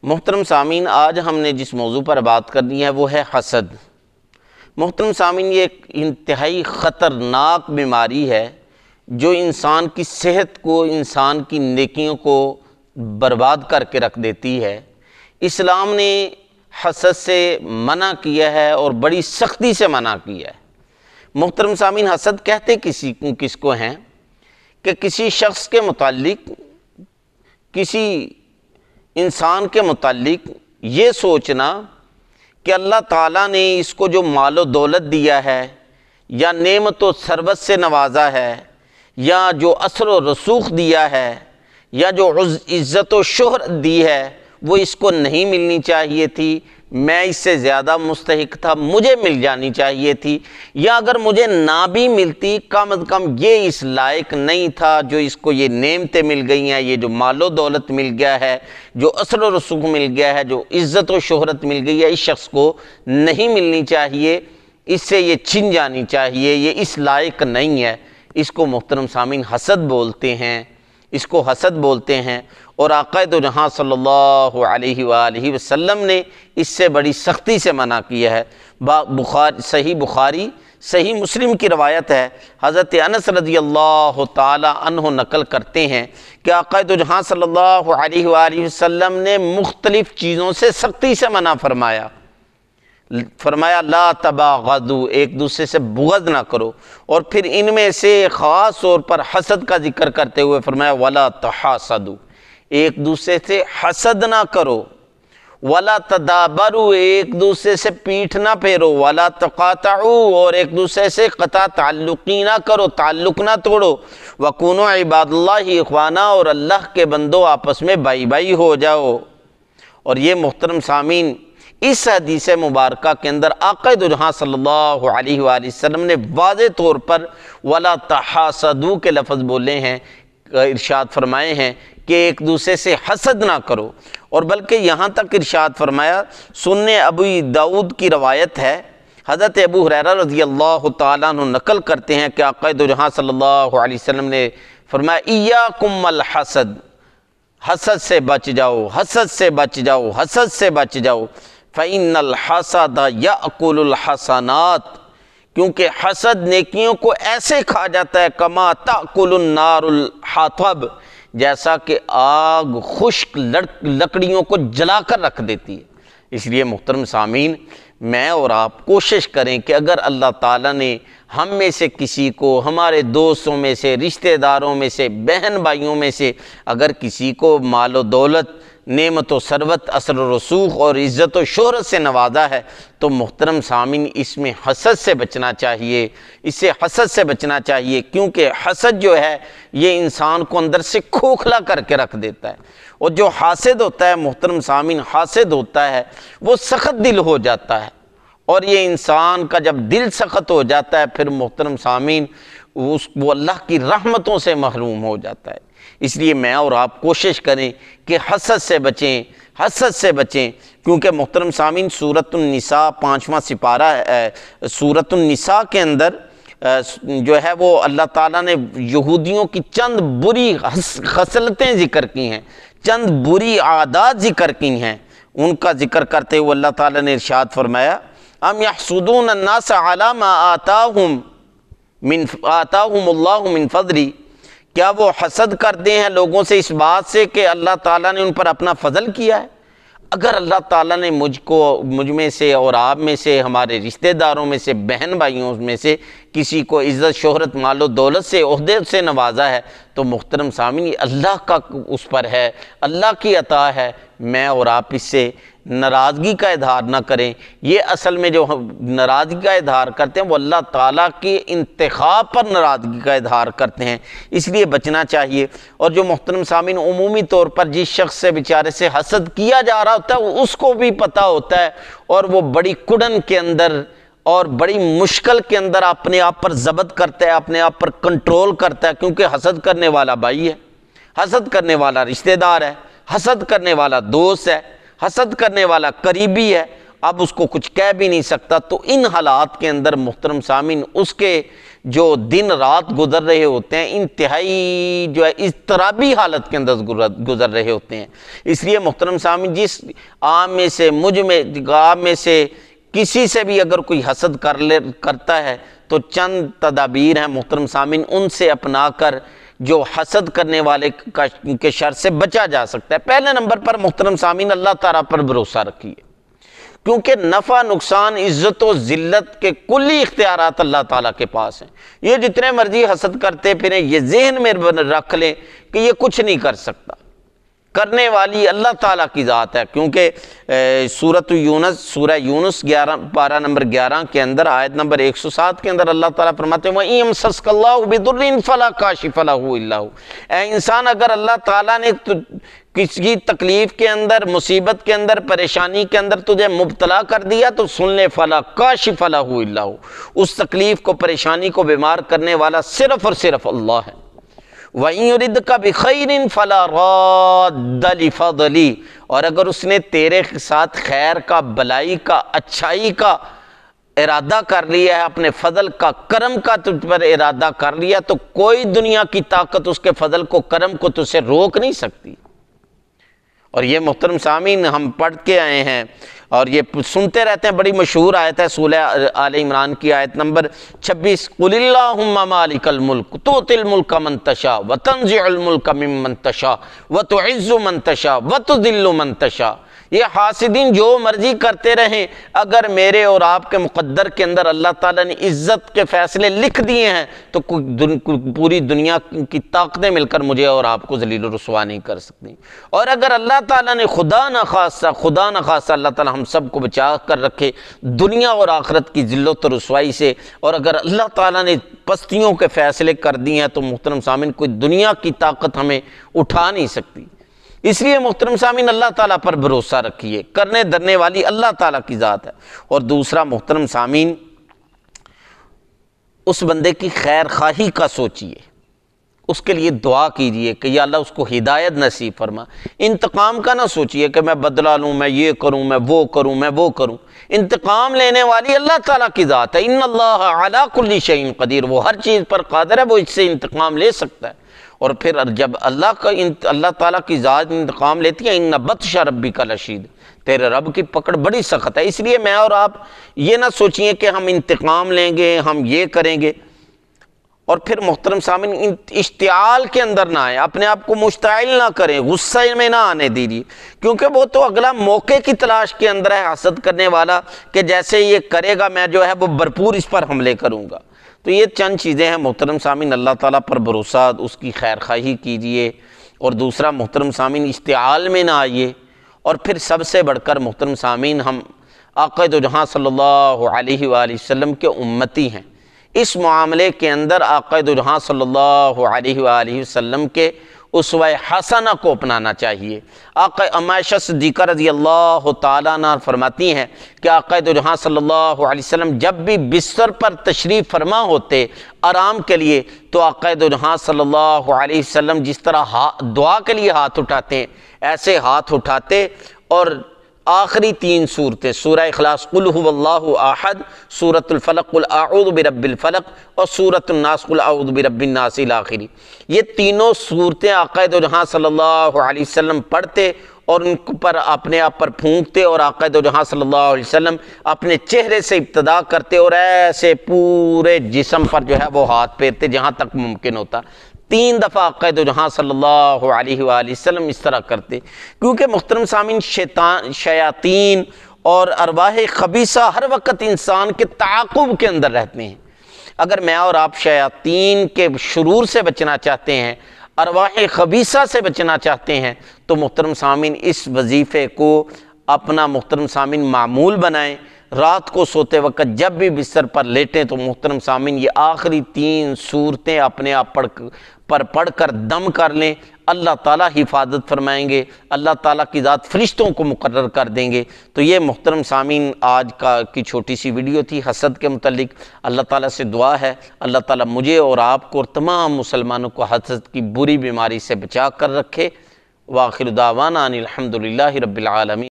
محترم سامعین، آج ہم نے جس موضوع پر بات کرنی ہے وہ ہے حسد۔ محترم سامعین، یہ ایک انتہائی خطرناک بیماری ہے جو انسان کی صحت کو، انسان کی نیکیوں کو برباد کر کے رکھ دیتی ہے۔ اسلام نے حسد سے منع کیا ہے اور بڑی سختی سے منع کیا ہے۔ محترم سامعین، حسد کہتے کس کو ہیں کہ کسی شخص کے متعلق، کسی انسان کے متعلق یہ سوچنا کہ اللہ تعالیٰ نے اس کو جو مال و دولت دیا ہے، یا نعمت و ثروت سے نوازا ہے، یا جو اثر و رسوخ دیا ہے، یا جو عزت و شہرت دی ہے، وہ اس کو نہیں ملنی چاہیے تھی، میں اس سے زیادہ مستحق تھا، مجھے مل جانی چاہیے تھی، یا اگر مجھے نہ بھی ملتی کم از کم یہ اس لائق نہیں تھا جو اس کو یہ نعمتیں مل گئی ہیں، یہ جو مال و دولت مل گیا ہے، جو اثر و رسوخ مل گیا ہے، جو عزت و شہرت مل گئی ہے، اس شخص کو نہیں ملنی چاہیے، اس سے یہ چھن جانی چاہیے، یہ اس لائق نہیں ہے۔ اس کو محترم سامعین حسد بولتے ہیں، اس کو حسد بولتے ہیں۔ اور آقا دو جہاں صلی اللہ علیہ وآلہ وسلم نے اس سے بڑی سختی سے منع کیا ہے۔ صحیح بخاری، صحیح مسلم کی روایت ہے، حضرت انس رضی اللہ تعالی عنہ نقل کرتے ہیں کہ آقا دو جہاں صلی اللہ علیہ وآلہ وسلم نے مختلف چیزوں سے سختی سے منع فرمایا۔ لا تباغضوا، ایک دوسرے سے بغض نہ کرو، اور پھر ان میں سے خاص طور پر حسد کا ذکر کرتے ہوئے فرمایا ولا تحاسدوا، ایک دوسرے سے حسد نہ کرو، ولا تدابروا، ایک دوسرے سے پیٹھ نہ پھیرو، ولا تقاطعوا، اور ایک دوسرے سے قطع تعلقی نہ کرو، تعلق نہ توڑو، وکونوا عباد اللہ اخوانا، اور اللہ کے بندوں آپس میں بھائی بھائی ہو جاؤ۔ اور یہ محترم سامعین، اس حدیث مبارکہ کے اندر آقا دو جہاں صلی اللہ علیہ وآلہ وسلم نے واضح طور پر ولا تحاسدوا کے لفظ بولے ہیں، ارشاد فرمائے ہیں کہ ایک دوسرے سے حسد نہ کرو، اور بلکہ یہاں تک ارشاد فرمایا، سنن ابو داؤد کی روایت ہے، حضرت ابو ہریرہ رضی اللہ تعالیٰ عنہ نقل کرتے ہیں کہ آقا دو جہاں صلی اللہ علیہ وسلم نے فرمایا ایاکم الحسد، حسد سے بچ جاؤ، حسد سے بچ جاؤ، حسد سے بچ جاؤ، فَإِنَّ الْحَسَدَ يَأْكُلُ الْحَسَنَاتِ، کیونکہ حسد نیکیوں کو ایسے کھا جاتا ہے کما تأکل النار الحطب، جیسا کہ آگ خشک لکڑیوں کو جلا کر رکھ دیتی ہے۔ اس لیے محترم سامعین، میں اور آپ کوشش کریں کہ اگر اللہ تعالیٰ نے ہم میں سے کسی کو، ہمارے دوستوں میں سے، رشتہ داروں میں سے، بہن بھائیوں میں سے اگر کسی کو مال و دولت، نعمت و ثروت، اثر و رسوخ اور عزت و شہرت سے نوازا ہے، تو محترم سامعین اس میں حسد سے بچنا چاہیے، اس سے حسد سے بچنا چاہیے، کیونکہ حسد جو ہے یہ انسان کو اندر سے کھوکھلا کر کے رکھ دیتا ہے۔ اور جو حاسد ہوتا ہے محترم سامعین، حاسد ہوتا ہے وہ سخت دل ہو جاتا ہے، اور یہ انسان کا جب دل سخت ہو جاتا ہے پھر محترم سامعین وہ اللہ کی رحمتوں سے محروم ہو جاتا ہے۔ اس لیے میں اور آپ کوشش کریں کہ حسد سے بچیں، حسد سے بچیں، کیونکہ محترم سامعین سورۃ النساء 5واں سپارہ سورۃ النساء کے اندر جو ہے وہ اللہ تعالیٰ نے یہودیوں کی چند بری خصلتیں ذکر کی ہیں، چند بری عادات ذکر کی ہیں، ان کا ذکر کرتے ہوئے اللہ تعالیٰ نے ارشاد فرمایا ام یحسدون الناس علی ما آتاہم اللہ من فضلہ، کیا وہ حسد کرتے ہیں لوگوں سے اس بات سے کہ اللہ تعالیٰ نے ان پر اپنا فضل کیا ہے؟ اگر اللہ تعالیٰ نے مجھ میں سے اور آپ میں سے، ہمارے رشتہ داروں میں سے، بہن بھائیوں میں سے کسی کو عزت، شہرت، مال و دولت سے، عہدے سے نوازا ہے، تو محترم سامعین اللہ کا اس پر ہے، اللہ کی عطا ہے، میں اور آپ اس سے ناراضگی کا اظہار نہ کریں۔ یہ اصل میں جو ناراضگی کا اظہار کرتے ہیں وہ اللہ تعالیٰ کے انتخاب پر ناراضگی کا اظہار کرتے ہیں، اس لیے بچنا چاہیے۔ اور جو محترم سامعین عمومی طور پر جس شخص سے بیچارے سے حسد کیا جا رہا ہوتا ہے اس کو بھی پتہ ہوتا ہے، اور وہ بڑی کڑن کے اندر اور بڑی مشکل کے اندر اپنے آپ پر ضبط کرتا ہے، اپنے آپ پر کنٹرول کرتا ہے، کیونکہ حسد کرنے والا بھائی ہے، حسد کرنے والا رشتہ دار ہے، حسد کرنے والا دوست ہے، حسد کرنے والا قریبی ہے، اب اس کو کچھ کہہ بھی نہیں سکتا۔ تو ان حالات کے اندر محترم سامعین اس کے جو دن رات گزر رہے ہوتے ہیں انتہائی جو ہے اضطرابی حالت کے اندر گزر رہے ہوتے ہیں۔ اس لیے محترم سامعین جس عام میں سے مجھ میں عام میں سے کسی سے بھی اگر کوئی حسد کرتا ہے تو چند تدابیر ہیں محترم سامعین، ان سے اپنا کر جو حسد کرنے والے کے شر سے بچا جا سکتا ہے۔ پہلے نمبر پر محترم سامعین اللہ تعالیٰ پر بھروسہ رکھیے، کیونکہ نفع نقصان عزت و ذلت کے کلی اختیارات اللہ تعالیٰ کے پاس ہیں۔ یہ جتنے مرضی حسد کرتے پھریں یہ ذہن میں رکھ لیں کہ یہ کچھ نہیں کر سکتا، کرنے والی اللہ تعالیٰ کی ذات ہے۔ کیونکہ سورہ یونس 11 نمبر 11 کے اندر آیت نمبر 107 کے اندر اللہ تعالیٰ فرماتے ہیں وَإِن يَمْسَسْكَ اللَّهُ بِضُرٍّ فَلَا كَاشِفَ لَهُ إِلَّا هُوَ۔ اے انسان اگر اللہ تعالیٰ نے کسی تکلیف کے اندر، مصیبت کے اندر، پریشانی کے اندر تجھے مبتلا کر دیا تو سن لے فَلَا كَاشِفَ لَهُ إِلَّا هُوَ، اس تکلیف کو، پریشانی کو بیمار کرنے والا صرف اور صرف اللہ ہے۔ وَإِن يُرِدْكَ بِخَيْرٍ فَلَا رَادَّ لِفَضْلِهِ، اور اگر اس نے تیرے ساتھ خیر کا، بلائی کا، اچھائی کا ارادہ کر لیا ہے، اپنے فضل کا، کرم کا تجھ پر ارادہ کر لیا تو کوئی دنیا کی طاقت اس کے فضل کو، کرم کو تجھ سے روک نہیں سکتی۔ اور یہ محترم سامعین ہم پڑھ کے آئے ہیں اور یہ سنتے رہتے ہیں، بڑی مشہور آیت ہے سورہ آل عمران کی آیت نمبر 26 قُلِ اللَّهُمَّ مَالِكَ الْمُلْكِ تُؤْتِي الْمُلْكَ مَن تَشَاءُ وَتَنزِعُ الْمُلْكَ مِمَّن تَشَاءُ وَتُعِزُّ مَن تَشَاءُ وَتُذِلُّ مَن تَشَاءُ۔ یہ حاسدین جو مرضی کرتے رہیں، اگر میرے اور آپ کے مقدر کے اندر اللہ تعالیٰ نے عزت کے فیصلے لکھ دیے ہیں تو پوری دنیا کی طاقتیں مل کر مجھے اور آپ کو ذلیل و رسوا نہیں کر سکتی۔ اور اگر اللہ تعالیٰ نے خدا نخواستہ اللہ تعالیٰ ہم سب کو بچا کر رکھے دنیا اور آخرت کی ذلت و رسوائی سے، اور اگر اللہ تعالیٰ نے پستیوں کے فیصلے کر دیے ہیں تو محترم سامعین کوئی دنیا کی طاقت ہمیں اٹھا نہیں سکتی۔ اس لیے محترم سامعین اللہ تعالیٰ پر بھروسہ رکھیے، کرنے درنے والی اللہ تعالیٰ کی ذات ہے۔ اور دوسرا محترم سامعین اس بندے کی خیر خواہی کا سوچیے، اس کے لیے دعا کیجئے کہ یا اللہ اس کو ہدایت نصیب فرما۔ انتقام کا نہ سوچیے کہ میں بدلہ لوں، میں یہ کروں، میں وہ کروں، میں وہ کروں۔ انتقام لینے والی اللہ تعالیٰ کی ذات ہے۔ ان اللہ علی کل شیء قدیر، وہ ہر چیز پر قادر ہے، وہ اس سے انتقام لے سکتا ہے۔ اور پھر جب اللہ تعالیٰ کی ذات انتقام لیتی ہے ان بطش ربک لشدید، تیرے رب کی پکڑ بڑی سخت ہے۔ اس لیے میں اور آپ یہ نہ سوچیں کہ ہم انتقام لیں گے، ہم یہ کریں گے، اور پھر محترم سامعین اشتعال کے اندر نہ آئے، اپنے آپ کو مشتعل نہ کریں، غصے میں نہ آنے دیجیے، کیونکہ وہ تو اگلا موقع کی تلاش کے اندر ہے حسد کرنے والا کہ جیسے یہ کرے گا میں جو ہے وہ بھرپور اس پر حملے کروں گا۔ تو یہ چند چیزیں ہیں محترم سامعین، اللہ تعالیٰ پر بھروسہ، اس کی خیر خواہی کیجئے، اور دوسرا محترم سامعین اشتعال میں نہ آئیے، اور پھر سب سے بڑھ کر محترم سامعین ہم آقا دو جہاں صلی اللہ علیہ وآلہ وسلم کے امتی ہیں۔ اس معاملے کے اندر آقا دو جہاں صلی اللہ علیہ وآلہ وسلم کے اسوہ حسنہ کو اپنانا چاہیے۔ آقا عائشہ صدیقہ رضی اللہ تعالیٰ عنہ فرماتی ہیں کہ آقا دو جہاں صلی اللہ علیہ وسلم جب بھی بستر پر تشریف فرما ہوتے آرام کے لیے تو آقا دو جہاں صلی اللہ علیہ وسلم جس طرح دعا کے لیے ہاتھ اٹھاتے ہیں ایسے ہاتھ اٹھاتے، اور آخری 3 صورتیں سورہ اخلاص قل هو اللہ احد، سورۃ الفلق قل اعوذ برب الفلق، اور سورۃ الناس قل اعوذ برب الناس الاخری، یہ تینوں صورتیں آقا دو جہاں صلی اللہ علیہ وسلم پڑھتے اور ان پر اپنے آپ پر پھونکتے، اور آقا دو جہاں صلی اللہ علیہ وسلم اپنے چہرے سے ابتدا کرتے اور ایسے پورے جسم پر جو ہے وہ ہاتھ پھیرتے جہاں تک ممکن ہوتا۔ 3 دفعہ آقا دو جہاں صلی اللہ علیہ وآلہ وسلم اس طرح کرتے، کیونکہ محترم سامعین شیاطین اور ارواح خبیثہ ہر وقت انسان کے تعاقب کے اندر رہتے ہیں۔ اگر میں اور آپ شیاطین کے شرور سے بچنا چاہتے ہیں، ارواح خبیثہ سے بچنا چاہتے ہیں، تو محترم سامعین اس وظیفے کو اپنا محترم سامعین معمول بنائیں۔ رات کو سوتے وقت جب بھی بستر پر لیٹیں تو محترم سامعین یہ آخری 3 صورتیں اپنے آپ پڑھ کر دم کر لیں، اللہ تعالیٰ حفاظت فرمائیں گے، اللہ تعالیٰ کی ذات فرشتوں کو مقرر کر دیں گے۔ تو یہ محترم سامعین آج کی چھوٹی سی ویڈیو تھی حسد کے متعلق۔ اللہ تعالیٰ سے دعا ہے اللہ تعالیٰ مجھے اور آپ کو اور تمام مسلمانوں کو حسد کی بری بیماری سے بچا کر رکھے۔ وآخر دعوانا ان الحمد للہ رب العالمین۔